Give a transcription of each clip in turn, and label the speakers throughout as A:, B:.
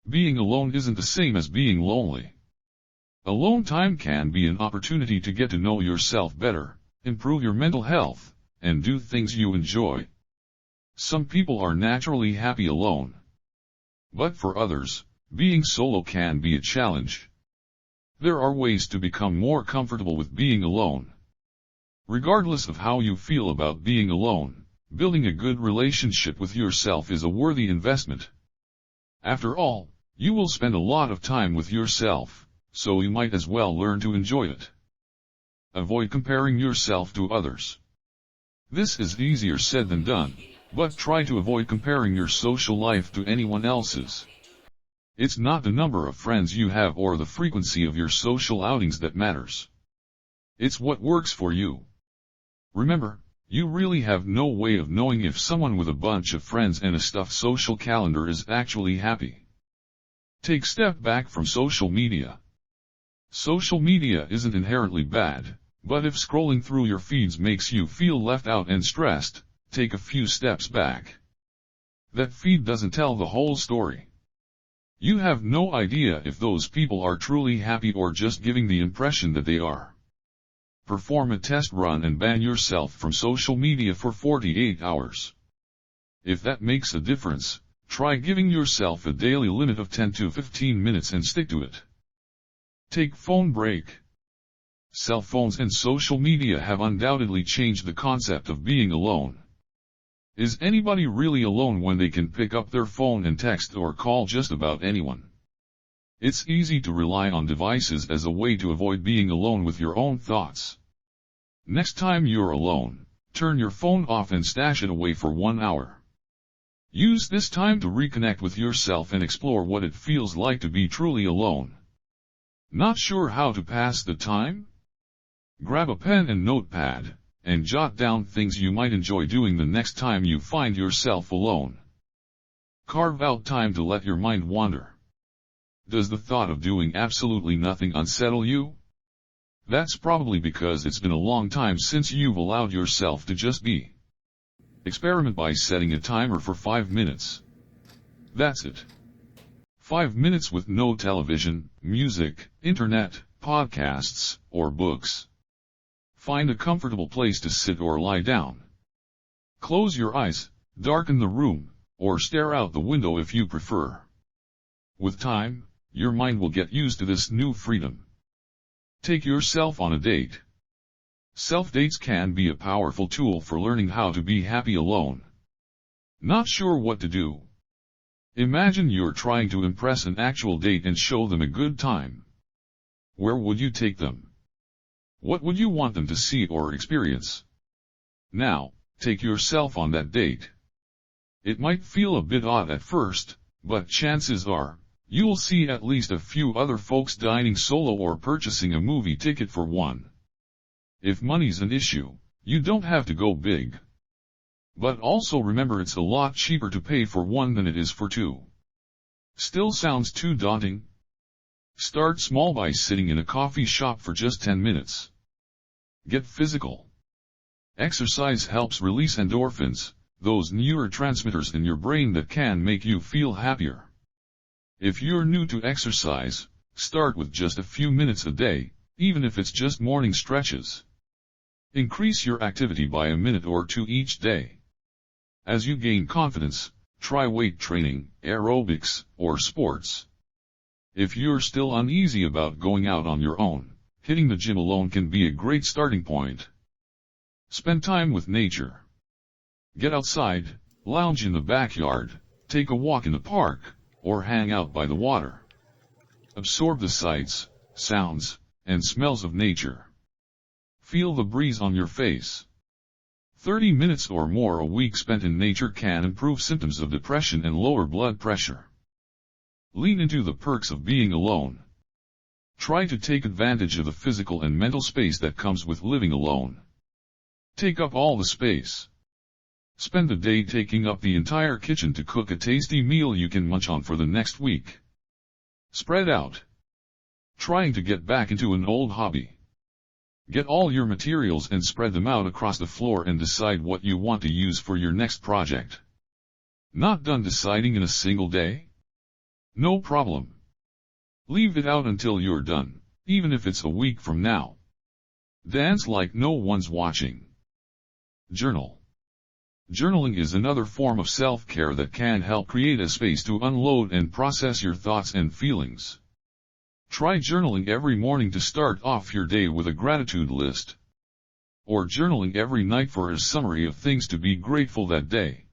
A: being alone isn't the same as being lonely. Alone time can be an opportunity to get to know yourself better, improve your mental health, and do things you enjoy. Some people are naturally happy alone. But for others, being solo can be a challenge. There are ways to become more comfortable with being alone. Regardless of how you feel about being alone, building a good relationship with yourself is a worthy investment. After all, you will spend a lot of time with yourself, so you might as well learn to enjoy it. Avoid comparing yourself to others. This is easier said than done, but try to avoid comparing your social life to anyone else's. It's not the number of friends you have or the frequency of your social outings that matters. It's what works for you. Remember, you really have no way of knowing if someone with a bunch of friends and a stuffed social calendar is actually happy. Take a step back from social media. Social media isn't inherently bad, but if scrolling through your feeds makes you feel left out and stressed, take a few steps back. That feed doesn't tell the whole story. You have no idea if those people are truly happy or just giving the impression that they are. Perform a test run and ban yourself from social media for 48 hours. If that makes a difference, try giving yourself a daily limit of 10 to 15 minutes and stick to it. Take phone break. Cell phones and social media have undoubtedly changed the concept of being alone. Is anybody really alone when they can pick up their phone and text or call just about anyone? It's easy to rely on devices as a way to avoid being alone with your own thoughts. Next time you're alone, turn your phone off and stash it away for 1 hour. Use this time to reconnect with yourself and explore what it feels like to be truly alone. Not sure how to pass the time? Grab a pen and notepad, and jot down things you might enjoy doing the next time you find yourself alone. Carve out time to let your mind wander. Does the thought of doing absolutely nothing unsettle you? That's probably because it's been a long time since you've allowed yourself to just be. Experiment by setting a timer for 5 minutes. That's it. 5 minutes with no television, music, internet, podcasts, or books. Find a comfortable place to sit or lie down. Close your eyes, darken the room, or stare out the window if you prefer. With time, your mind will get used to this new freedom. Take yourself on a date. Self-dates can be a powerful tool for learning how to be happy alone. Not sure what to do? Imagine you're trying to impress an actual date and show them a good time. Where would you take them? What would you want them to see or experience? Now, take yourself on that date. It might feel a bit odd at first, but chances are, you'll see at least a few other folks dining solo or purchasing a movie ticket for one. If money's an issue, you don't have to go big. But also remember it's a lot cheaper to pay for one than it is for two. Still sounds too daunting? Start small by sitting in a coffee shop for just 10 minutes. Get physical. Exercise helps release endorphins, those neurotransmitters in your brain that can make you feel happier. If you're new to exercise, start with just a few minutes a day, even if it's just morning stretches. Increase your activity by a minute or two each day. As you gain confidence, try weight training, aerobics, or sports. If you're still uneasy about going out on your own, hitting the gym alone can be a great starting point. Spend time with nature. Get outside, lounge in the backyard, take a walk in the park, or hang out by the water. Absorb the sights, sounds, and smells of nature. Feel the breeze on your face. 30 minutes or more a week spent in nature can improve symptoms of depression and lower blood pressure. Lean into the perks of being alone. Try to take advantage of the physical and mental space that comes with living alone. Take up all the space. Spend the day taking up the entire kitchen to cook a tasty meal you can munch on for the next week. Spread out. Trying to get back into an old hobby. Get all your materials and spread them out across the floor and decide what you want to use for your next project. Not done deciding in a single day? No problem. Leave it out until you're done, even if it's a week from now. Dance like no one's watching. Journal. Journaling is another form of self-care that can help create a space to unload and process your thoughts and feelings. Try journaling every morning to start off your day with a gratitude list. Or journaling every night for a summary of things to be grateful that day.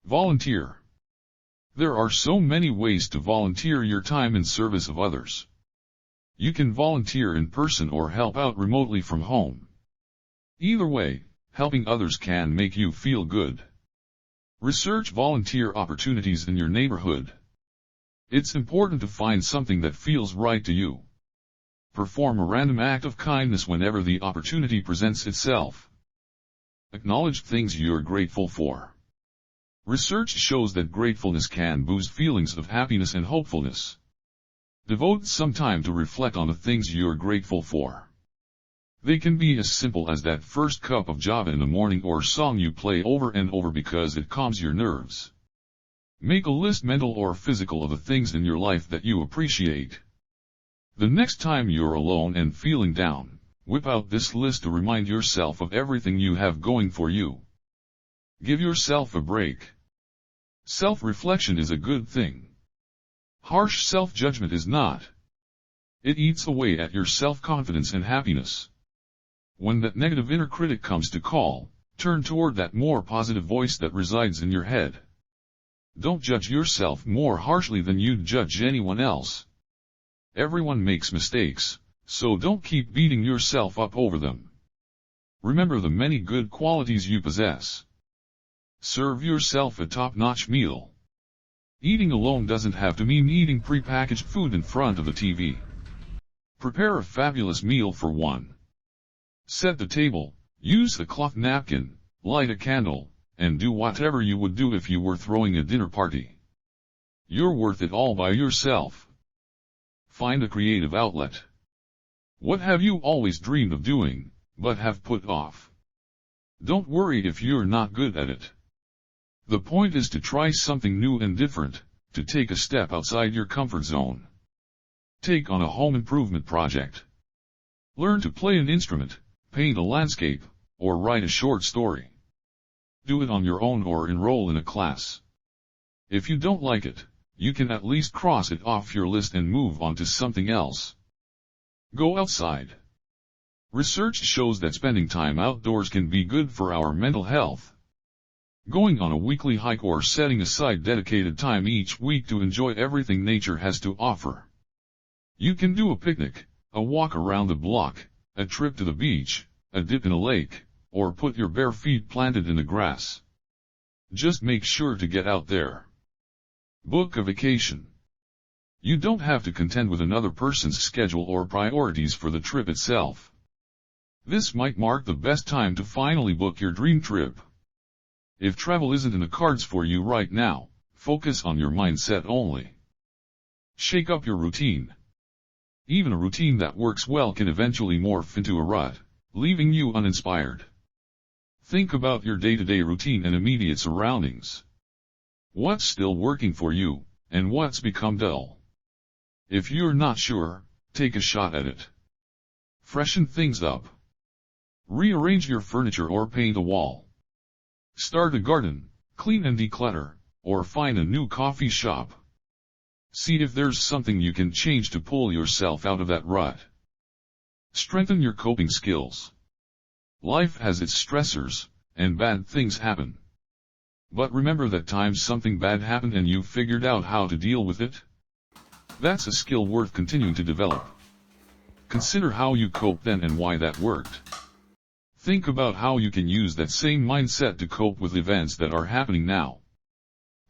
A: Volunteer. There are so many ways to volunteer your time in service of others. You can volunteer in person or help out remotely from home. Either way, helping others can make you feel good. Research volunteer opportunities in your neighborhood. It's important to find something that feels right to you. Perform a random act of kindness whenever the opportunity presents itself. Acknowledge things you're grateful for. Research shows that gratefulness can boost feelings of happiness and hopefulness. Devote some time to reflect on the things you're grateful for. They can be as simple as that first cup of java in the morning or song you play over and over because it calms your nerves. Make a list, mental or physical, of the things in your life that you appreciate. The next time you're alone and feeling down, whip out this list to remind yourself of everything you have going for you. Give yourself a break. Self-reflection is a good thing. Harsh self-judgment is not. It eats away at your self-confidence and happiness. When that negative inner critic comes to call, turn toward that more positive voice that resides in your head. Don't judge yourself more harshly than you'd judge anyone else. Everyone makes mistakes, so don't keep beating yourself up over them. Remember the many good qualities you possess. Serve yourself a top-notch meal. Eating alone doesn't have to mean eating pre-packaged food in front of the TV. Prepare a fabulous meal for one. Set the table, use a cloth napkin, light a candle, and do whatever you would do if you were throwing a dinner party. You're worth it all by yourself. Find a creative outlet. What have you always dreamed of doing, but have put off? Don't worry if you're not good at it. The point is to try something new and different, to take a step outside your comfort zone. Take on a home improvement project. Learn to play an instrument, paint a landscape, or write a short story. Do it on your own or enroll in a class. If you don't like it, you can at least cross it off your list and move on to something else. Go outside. Research shows that spending time outdoors can be good for our mental health. Going on a weekly hike or setting aside dedicated time each week to enjoy everything nature has to offer. You can do a picnic, a walk around the block, a trip to the beach, a dip in a lake, or put your bare feet planted in the grass. Just make sure to get out there. Book a vacation. You don't have to contend with another person's schedule or priorities for the trip itself. This might mark the best time to finally book your dream trip. If travel isn't in the cards for you right now, focus on your mindset only. Shake up your routine. Even a routine that works well can eventually morph into a rut, leaving you uninspired. Think about your day-to-day routine and immediate surroundings. What's still working for you, and what's become dull? If you're not sure, take a shot at it. Freshen things up. Rearrange your furniture or paint a wall. Start a garden, clean and declutter, or find a new coffee shop. See if there's something you can change to pull yourself out of that rut. Strengthen your coping skills. Life has its stressors, and bad things happen. But remember that time something bad happened and you figured out how to deal with it. That's a skill worth continuing to develop. Consider how you coped then and why that worked. Think about how you can use that same mindset to cope with events that are happening now.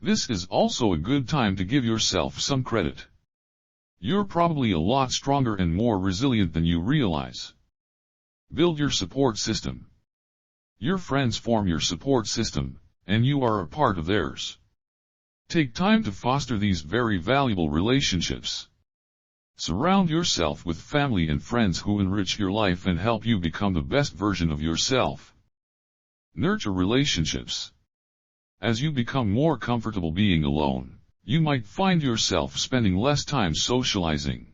A: This is also a good time to give yourself some credit. You're probably a lot stronger and more resilient than you realize. Build your support system. Your friends form your support system, and you are a part of theirs. Take time to foster these very valuable relationships. Surround yourself with family and friends who enrich your life and help you become the best version of yourself. Nurture relationships. As you become more comfortable being alone, you might find yourself spending less time socializing.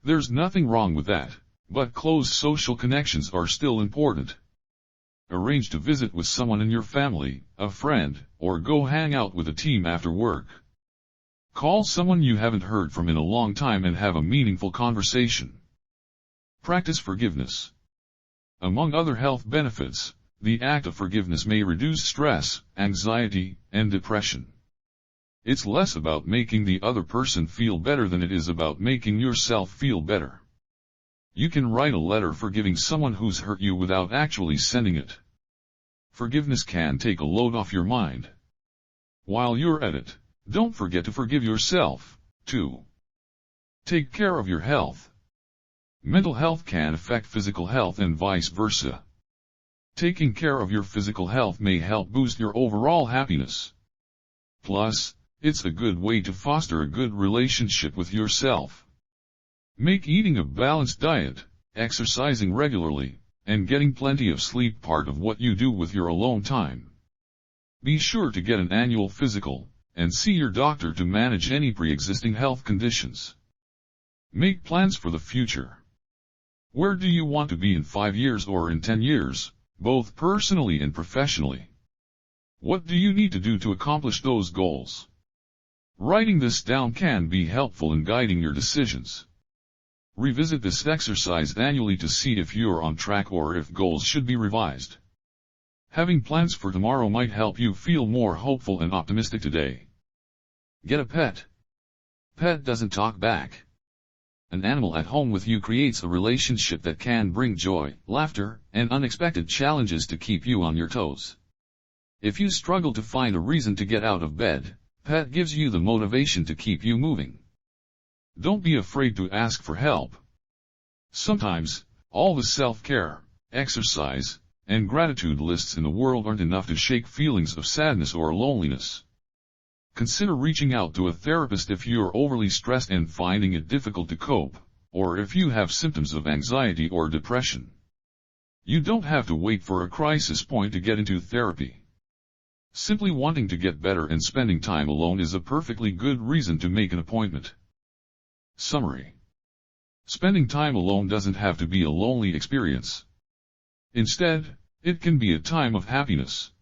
A: There's nothing wrong with that, but close social connections are still important. Arrange to visit with someone in your family, a friend, or go hang out with a team after work. Call someone you haven't heard from in a long time and have a meaningful conversation. Practice forgiveness. Among other health benefits, the act of forgiveness may reduce stress, anxiety, and depression. It's less about making the other person feel better than it is about making yourself feel better. You can write a letter forgiving someone who's hurt you without actually sending it. Forgiveness can take a load off your mind. While you're at it, don't forget to forgive yourself, too. Take care of your health. Mental health can affect physical health and vice versa. Taking care of your physical health may help boost your overall happiness. Plus, it's a good way to foster a good relationship with yourself. Make eating a balanced diet, exercising regularly, and getting plenty of sleep part of what you do with your alone time. Be sure to get an annual physical, and see your doctor to manage any pre-existing health conditions. Make plans for the future. Where do you want to be in 5 years or in 10 years, both personally and professionally? What do you need to do to accomplish those goals? Writing this down can be helpful in guiding your decisions. Revisit this exercise annually to see if you're on track or if goals should be revised. Having plans for tomorrow might help you feel more hopeful and optimistic today. Get a pet. Pet doesn't talk back. An animal at home with you creates a relationship that can bring joy, laughter, and unexpected challenges to keep you on your toes. If you struggle to find a reason to get out of bed, pet gives you the motivation to keep you moving. Don't be afraid to ask for help. Sometimes, all the self-care, exercise, and gratitude lists in the world aren't enough to shake feelings of sadness or loneliness. Consider reaching out to a therapist if you're overly stressed and finding it difficult to cope, or if you have symptoms of anxiety or depression. You don't have to wait for a crisis point to get into therapy. Simply wanting to get better and spending time alone is a perfectly good reason to make an appointment. Summary. Spending time alone doesn't have to be a lonely experience. Instead, it can be a time of happiness.